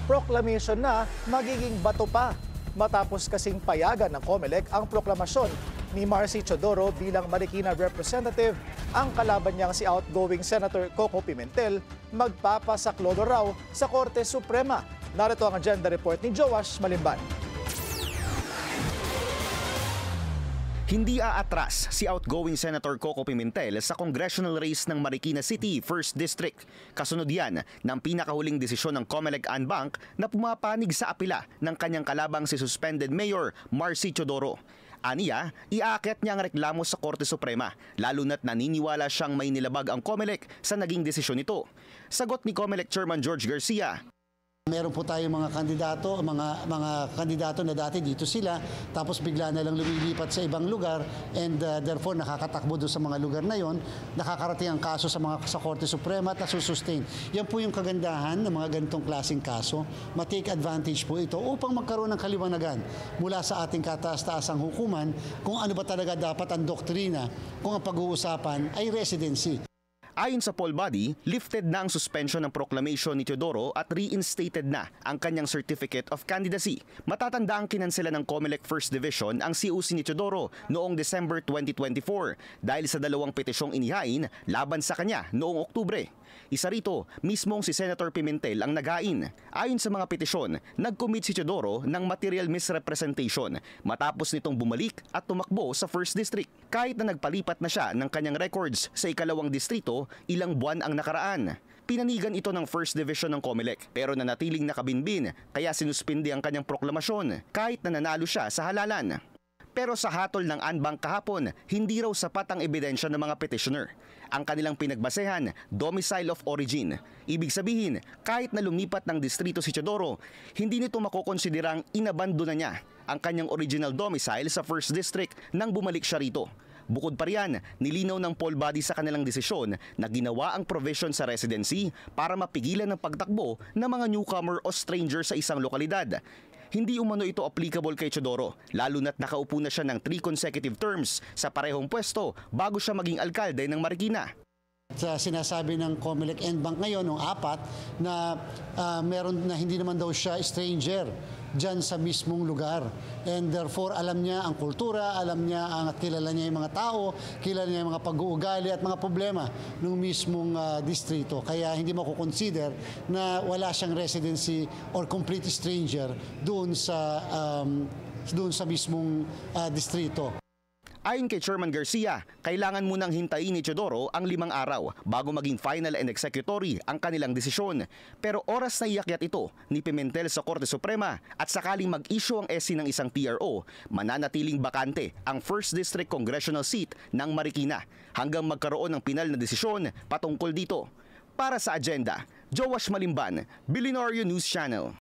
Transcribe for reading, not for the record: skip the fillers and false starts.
proclamation na magiging bato pa. Matapos kasing payagan ng COMELEC ang proklamasyon ni Marcy Teodoro bilang Marikina representative, ang kalaban niyang si outgoing Senator Coco Pimentel magpapasaklodo raw sa Korte Suprema. Narito ang agenda report ni Joash Malimban. Hindi aatras si outgoing Senator Coco Pimentel sa congressional race ng Marikina City, 1st District. Kasunod yan ng pinakahuling desisyon ng COMELEC en banc na pumapanig sa apela ng kanyang kalabang si suspended Mayor Marcy Teodoro. Aniya, iaakyat niya ang reklamo sa Korte Suprema, lalo na't naniniwala siyang may nilabag ang COMELEC sa naging desisyon nito. Sagot ni COMELEC Chairman George Garcia, meron po tayong mga kandidato na dati dito sila, tapos bigla na lang lumilipat sa ibang lugar and therefore nakakatakbo doon sa mga lugar na yon, nakakarating ang kaso sa Korte Suprema at nasusustain. Yan po yung kagandahan ng mga ganitong klaseng kaso. Ma-take advantage po ito upang magkaroon ng kaliwanagan mula sa ating kataas-taasang hukuman kung ano ba talaga dapat ang doktrina kung ang pag-uusapan ay residency. Ayon sa poll body, lifted na ang suspension ng proclamation ni Teodoro at reinstated na ang kanyang Certificate of Candidacy. Matatanda ang kinansela ng COMELEC 1st Division ang COC ni Teodoro noong December 2024 dahil sa dalawang petisyong inihain laban sa kanya noong Oktubre. Isa rito, mismong si Senator Pimentel ang naghain. Ayon sa mga petisyon, nag-commit si Teodoro ng material misrepresentation matapos nitong bumalik at tumakbo sa 1st District. Kahit na nagpalipat na siya ng kanyang records sa ikalawang distrito, ilang buwan ang nakaraan. Pinanigan ito ng 1st Division ng COMELEC pero nanatiling nakabinbin kaya sinuspindi ang kanyang proklamasyon kahit na nanalo siya sa halalan. Pero sa hatol ng en banc kahapon, hindi raw sapat ang ebidensya ng mga petitioner. Ang kanilang pinagbasehan, domicile of origin. Ibig sabihin, kahit na lumipat ng distrito si Teodoro, hindi nito makokonsiderang inabandona niya ang kanyang original domicile sa 1st District nang bumalik siya rito. Bukod pa riyan, nilinaw ng poll body sa kanilang desisyon na ginawa ang provision sa residency para mapigilan ang pagtakbo ng mga newcomer o stranger sa isang lokalidad. Hindi umano ito applicable kay Teodoro, lalo na't nakaupo na siya ng 3 consecutive terms sa parehong pwesto bago siya maging alkalde ng Marikina. Sa sinasabi ng COMELEC en banc ngayon, ng 4, na meron na hindi naman daw siya stranger dyan sa mismong lugar. And therefore, alam niya ang kultura, alam niya at kilala niya yung mga tao, kilala niya yung mga pag-uugali at mga problema ng mismong distrito. Kaya hindi makukonsider na wala siyang residency or complete stranger doon sa mismong distrito. Ayon kay Chairman Garcia, kailangan munang hintayin ni Teodoro ang 5 araw bago maging final and executory ang kanilang desisyon. Pero oras na iakyat ito ni Pimentel sa Korte Suprema at sakaling mag-issue ang SC ng isang TRO, mananatiling bakante ang 1st District Congressional Seat ng Marikina hanggang magkaroon ng pinal na desisyon patungkol dito. Para sa agenda, Joash Malimban, Billionaire News Channel.